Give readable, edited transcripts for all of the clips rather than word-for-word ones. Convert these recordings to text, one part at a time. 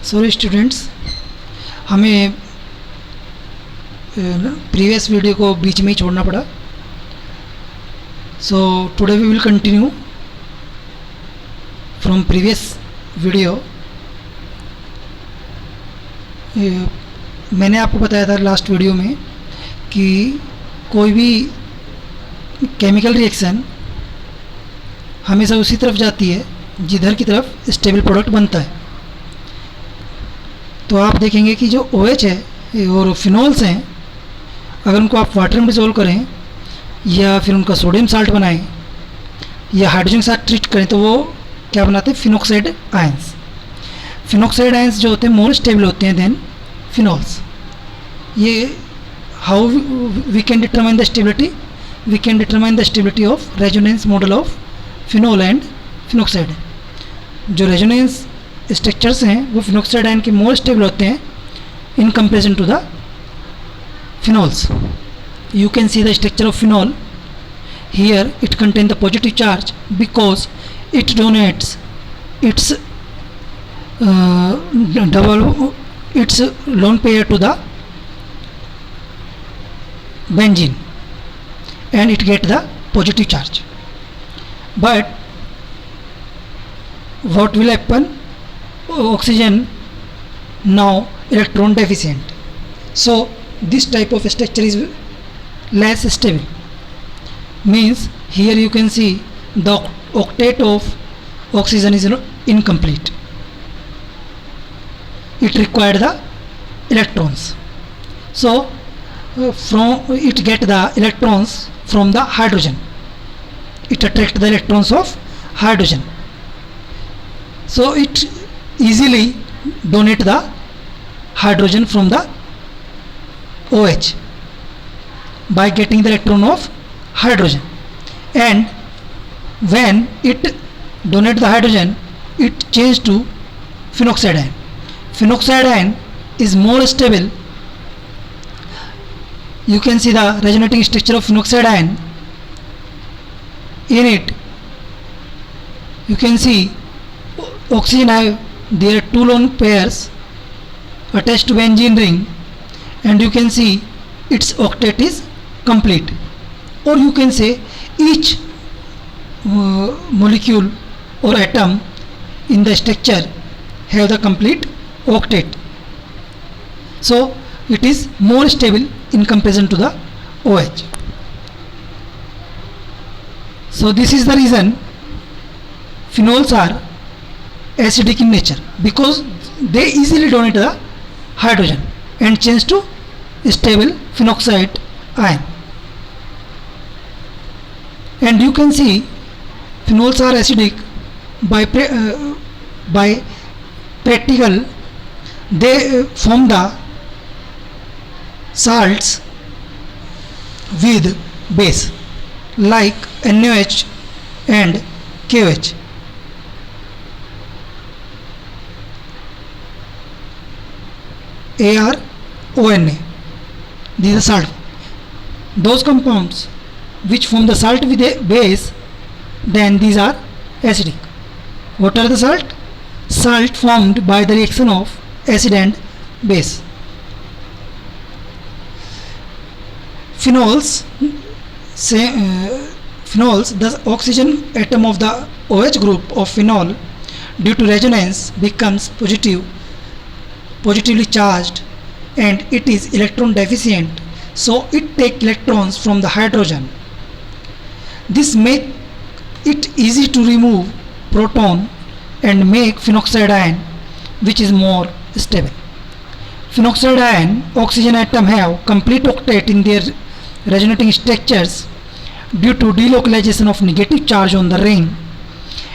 Sorry students, हमें previous video को बीच में ही छोड़ना पड़ा। So today we will continue from previous video. मैंने आपको बताया था लास्ट वीडियो में कि कोई भी केमिकल रिएक्शन हमेशा उसी तरफ जाती है जिधर की तरफ स्टेबल प्रोडक्ट बनता है। तो आप देखेंगे कि जो OH है और फिनॉल्स हैं, अगर उनको आप वाटर में डिसॉल्व करें या फिर उनका सोडियम साल्ट बनाएं या हाइड्रोजन के साथ ट्रीट करें तो वो क्या बनाते हैं, फिनॉक्साइड आयंस। फिनॉक्साइड आयंस जो होते हैं मोर स्टेबल होते हैं देन फिनॉल्स। ये how we can determine the stability, we can determine the stability of resonance model of phenol and phenoxide. जो रेजोनेंस स्ट्रक्चर्स हैं वो फिनॉक्साइड आयन के मोर स्टेबल होते हैं in comparison to the phenols. You can see the structure of phenol. Here it contains the positive charge because it donates its its lone pair to the benzene and it get the positive charge. But what will happen? Oxygen now electron deficient. So this type of structure is less stable. Means here you can see the octet of oxygen is incomplete. It required the electrons. So from it get the electrons from the hydrogen. It attract the electrons of hydrogen. So it easily donate the hydrogen from the OH by getting the electron of hydrogen, and when it donate the hydrogen it change to phenoxide ion. Phenoxide ion is more stable. You can see the resonating structure of phenoxide ion. In it you can see oxygen have their two lone pairs attached to benzene ring, and you can see its octet is complete, or you can say each molecule or atom in the structure have the complete octet. So it is more stable in comparison to the OH. So this is the reason phenols are acidic in nature, because they easily donate the hydrogen and change to stable phenoxide ion. And you can see phenols are acidic by practical. They form the salts with base like NaOH and KOH. ArONA. These are salt. Those compounds which form the salt with a base, then these are acidic. What are the salt? Salt formed by the reaction of acid and base. Phenols, the oxygen atom of the OH group of phenol due to resonance becomes positively charged, and it is electron deficient, so it take electrons from the hydrogen. This make it easy to remove proton and make phenoxide ion, which is more stable. Phenoxide ion oxygen atom have complete octet in their resonating structures due to delocalization of negative charge on the ring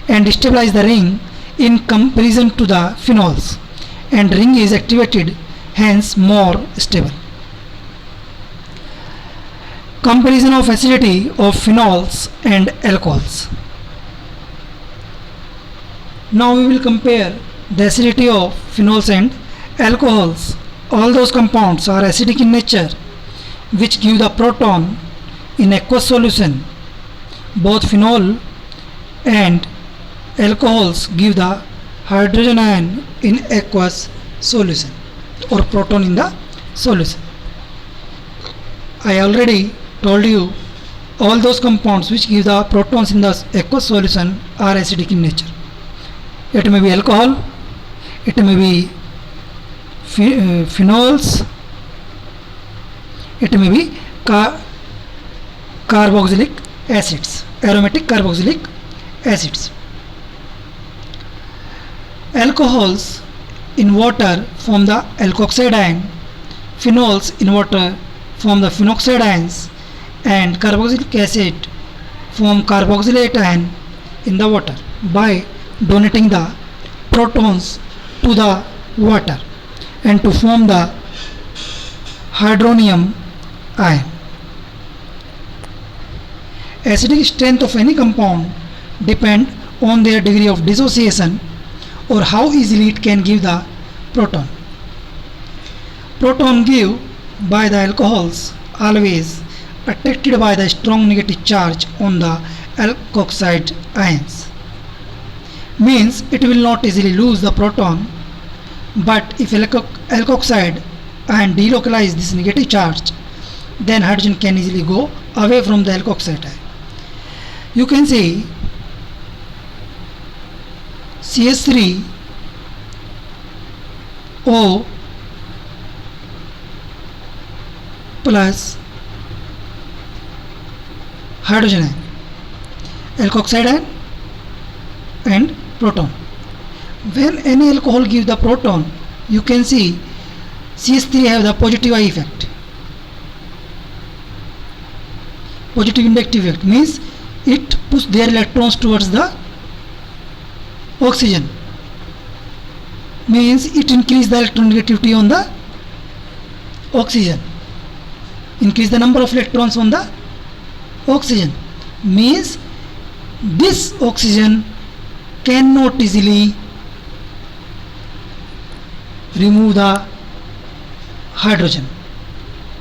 and stabilize the ring in comparison to the phenols, and ring is activated, hence more stable. Comparison of acidity of phenols and alcohols. Now we will compare the acidity of phenols and alcohols. All those compounds are acidic in nature, which give the proton in aqueous solution. Both phenol and alcohols give the hydrogen ion in aqueous solution or proton in the solution. I already told you all those compounds which give the protons in the aqueous solution are acidic in nature. It may be alcohol, it may be phenols, it may be carboxylic acids, aromatic carboxylic acids. Alcohols in water form the alkoxide ion, phenols in water form the phenoxide ions, and carboxylic acid form carboxylate ion in the water by donating the protons to the water and to form the hydronium ion. Acidic strength of any compound depend on their degree of dissociation or how easily it can give the proton. Proton give by the alcohols always attracted by the strong negative charge on the alkoxide ions. Means it will not easily lose the proton, but if alkoxide ion delocalize this negative charge, then hydrogen can easily go away from the alkoxide ion. You can see CH3O plus hydrogen ion, alkoxide ion and proton. When any alcohol gives the proton, you can see CH3 have the positive I effect. Positive inductive effect means it pushes their electrons towards the oxygen, means it increase the electronegativity on the oxygen, increase the number of electrons on the oxygen, means this oxygen cannot easily remove the hydrogen,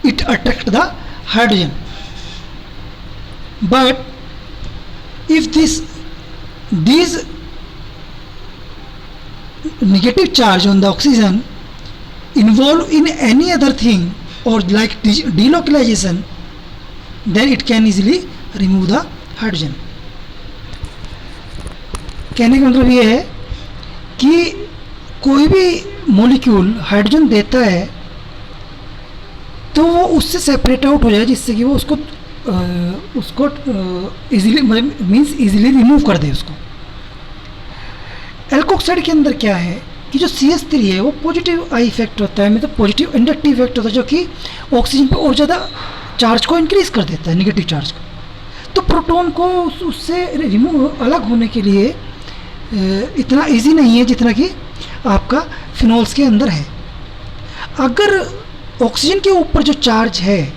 it attracts the hydrogen. But if these negative charge on the oxygen involve in any other thing or like delocalization, then it can easily remove the hydrogen. कहने का मतलब ये है कि कोई भी molecule hydrogen देता है तो वो उससे सेपरेट आउट हो जाए, जिससे कि वो उसको इजीली मीन्स इजीली रिमूव कर दे उसको. एल्कोक्साइड के अंदर क्या है कि जो CH3 है वो पॉजिटिव आई इफेक्ट होता है, मतलब पॉजिटिव इंडक्टिव इफेक्ट होता है, जो कि ऑक्सीजन पे और ज़्यादा चार्ज को इंक्रीज कर देता है, नेगेटिव चार्ज को. तो प्रोटॉन को उससे रिमूव अलग होने के लिए इतना इजी नहीं है जितना कि आपका फिनोल्स के अंदर है. अगर ऑक्सीजन के ऊपर जो चार्ज है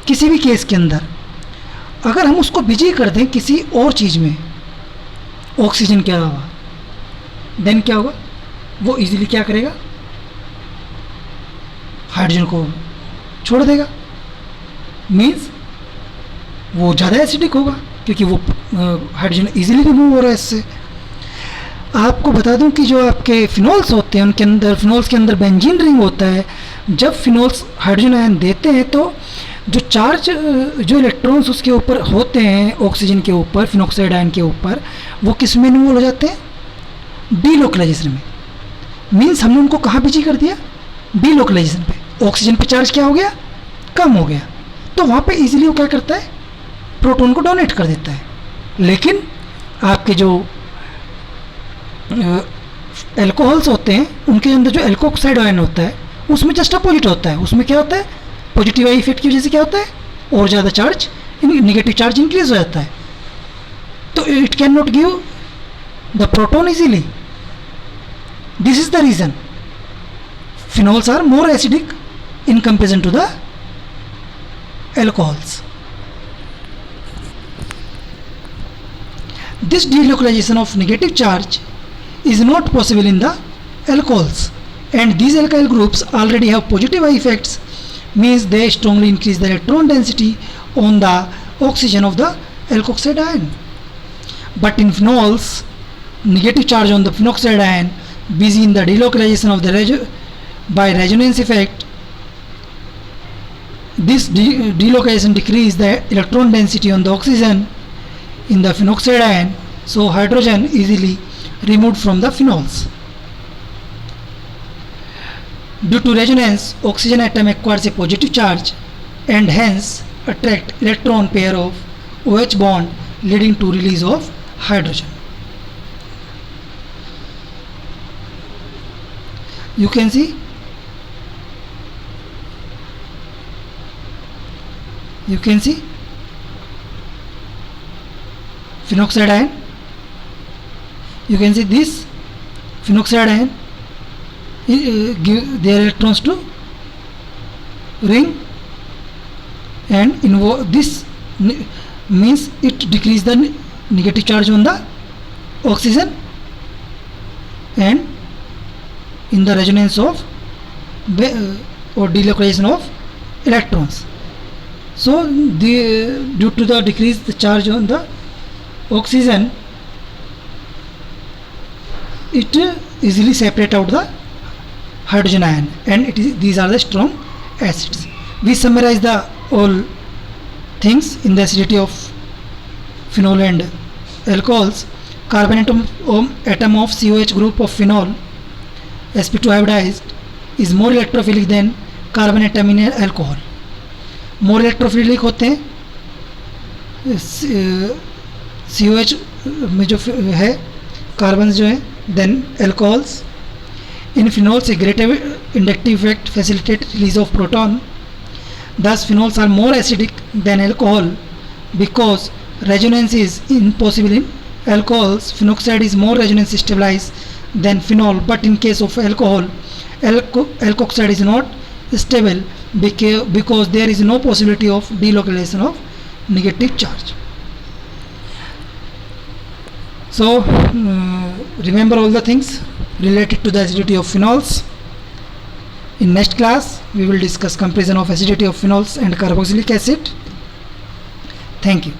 किसी भी केस के अंदर, अगर हम उसको बिजी कर दें किसी और चीज़ में ऑक्सीजन के अलावा, देन क्या होगा, वो इजीली क्या करेगा, हाइड्रोजन को छोड़ देगा. मीन्स वो ज़्यादा एसिडिक होगा क्योंकि वो हाइड्रोजन इजीली रिमूव हो रहा है इससे. आपको बता दूं कि जो आपके फिनोल्स होते हैं उनके अंदर, फिनोल्स के अंदर बेंजीन रिंग होता है. जब फिनोल्स हाइड्रोजन आयन देते हैं तो जो चार्ज, जो इलेक्ट्रॉन्स उसके ऊपर होते हैं ऑक्सीजन के ऊपर, फिनोक्साइड आयन के ऊपर, वो किस में इन्वॉल्व हो जाते हैं, डीलोकलाइजेशन में. मीन्स हमने उनको कहाँ बिजी कर दिया, डीलोकलाइजेशन पे. ऑक्सीजन पे चार्ज क्या हो गया, कम हो गया, तो वहाँ पे इजीली वो क्या करता है, प्रोटॉन को डोनेट कर देता है. लेकिन आपके जो एल्कोहल्स होते हैं उनके अंदर जो एल्कोक्साइड आयन होता है उसमें जस्ट अपोजिट होता है. उसमें क्या होता है, पॉजिटिव आई इफेक्ट की वजह से क्या होता है, और ज़्यादा चार्ज, नेगेटिव चार्ज इंक्रीज हो जाता है. तो it can not give the proton easily. This is the reason phenols are more acidic in comparison to the alcohols. This delocalization of negative charge is not possible in the alcohols, and these alkyl groups already have positive effects, means they strongly increase the electron density on the oxygen of the alkoxide ion. But in phenols, negative charge on the phenoxide ion busy in the delocalization of the by resonance effect. This delocalization decrease the electron density on the oxygen in the phenoxide ion, so hydrogen easily removed from the phenols. Due to resonance, oxygen atom acquires a positive charge and hence attract electron pair of OH bond, leading to release of hydrogen. You can see phenoxide ion. You can see this phenoxide ion give their electrons to ring, and this means it decrease the negative charge on the oxygen and in the resonance of or delocalization of electrons. So due to the decreased charge on the oxygen, it easily separate out the hydrogen ion, and these are the strong acids. We summarize the all things in the acidity of phenol and alcohols. Carbon atom of COH group of phenol sp2 iodized is more electrophilic than carbon atom in alcohol. More electrophilic होते हैं COH में जो है carbon जो है than alcohols. In phenols, a greater inductive effect facilitates release of proton. Thus, phenols are more acidic than alcohol because resonance is impossible in alcohols. Phenoxide is more resonance stabilized than phenol, but in case of alcohol, alkoxide is not stable because there is no possibility of delocalization of negative charge. So, remember all the things related to the acidity of phenols. In next class, we will discuss comparison of acidity of phenols and carboxylic acid. Thank you.